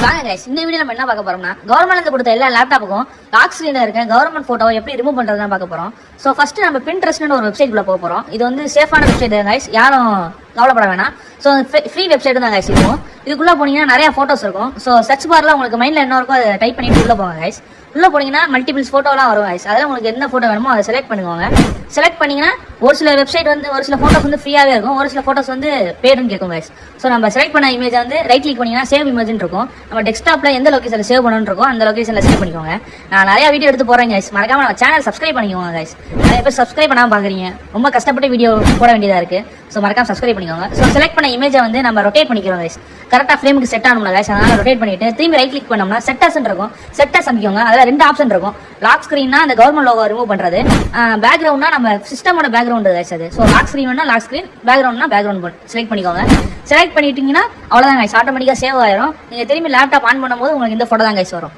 வாங்க கைஸ், இந்த வீடியோ நம்ம என்ன பார்க்க போறோம்னா கவர்மெண்ட்ல கொடுத்த எல்லா லேப்டாப்புக்கும் லாக் ஸ்கிரீன்ல இருக்க கவர்மெண்ட் போட்டோவை எப்படி ரிமூவ் பண்றதுன்னு பார்க்க போறோம். ஸோ ஃபர்ஸ்ட் நம்ம பின்ட்ரெஸ்ட்னு ஒரு வெப்சைட் குள்ள போக போறோம். இது வந்து சேஃபான வெப்சைட் கைஸ், யாரும் கவலைப்பட வேணாம். ஸோ ஃப்ரீ வெப்சைட் தான் கைஸ் இருக்கும். இதுக்குள்ள போனீங்கன்னா நிறைய போட்டோஸ் இருக்கும். ஸோ சர்ச் பார்ல உங்களுக்கு மைண்ட்ல என்ன இருக்கோ அதை டைப் பண்ணிட்டு உள்ள போங்க கைஸ். உள்ள போனீங்கன்னா மல்டிபிள்ஸ் போட்டோலாம் வரும் கைஸ். அதில் உங்களுக்கு என்ன போட்டோ வேணுமோ அதை செலக்ட் பண்ணிக்கோங்க. செலக்ட் பண்ணீங்கன்னா ஒரு சில வெப்சைட் வந்து ஒரு சில போட்டோஸ் வந்து ஃப்ரீயாவே இருக்கும், ஒரு சில போட்டோஸ் வந்து பேடுன்னு கேட்கும் கைஸ். ஸோ நம்ம செலக்ட் பண்ண இமேஜ் வந்து ரைட் கிளிக் பண்ணீங்கன்னா சேவ் இமேஜ் இருக்கும். நம்ம டெஸ்க்டாப்ல எந்த லொகேஷன்ல சேவ் பண்ணணும் இருக்கோ அந்த லொகேஷன்ல சேவ் பண்ணிக்கோங்க. நான் நிறைய வீடியோ எடுத்து போறேன் கைஸ், மறக்காம நம்ம சேனல் சப்ஸ்கிரைப் பண்ணிக்கோங்க கைஸ். நிறைய பேர் சப்ஸ்கிரைப் பண்ணாம பாக்குறீங்க, ரொம்ப கஷ்டப்பட்டு வீடியோ போட வேண்டியதா இருக்கு. ஸோ மறக்காம சப்ஸ்கிரைப் பண்ணிக்கோங்க. ஸோ செலக்ட் பண்ண இமேஜை வந்து நம்ம ரொட்டேட் பண்ணிக்கிறோம் கைஸ். கரெக்டா ஃப்ரேமுக்கு செட் ஆகணும்ல கைஸ், அதனால ரொட்டேட் பண்ணிட்டு திரும்பி ரைட் கிளிக் பண்ணோம்னா செட்டர்ஸ் இருக்கும். செட்டர்ஸ் அமைக்கோங்க. அதில் 2 ஆப்ஷன் இருக்கும். லாக் ஸ்கிரீன்னா அந்த கவர்மெண்ட் லோகோ ரிமூவ் பண்றது, பேக்ரவுண்ட்னா நம்ம சிஸ்டமோட பேக்ரவுண்ட் கைஸ் அது. ஸோ லாக் ஸ்கிரீன்னா லாக் ஸ்கிரீன், பேக்ரவுண்ட்னா பேக்ரவுண்ட் செலக்ட் பண்ணிக்கோங்க. செலக்ட் பண்ணிட்டீங்கன்னா அவ்வளோதான் கைஸ், ஆட்டோமேட்டிக்காக சேவ் ஆயிரும். நீங்க திரும்பி லேப்டாப் ஆன் பண்ணும்போது உங்களுக்கு இந்த போட்டோ தான் கைஸ் வரும்.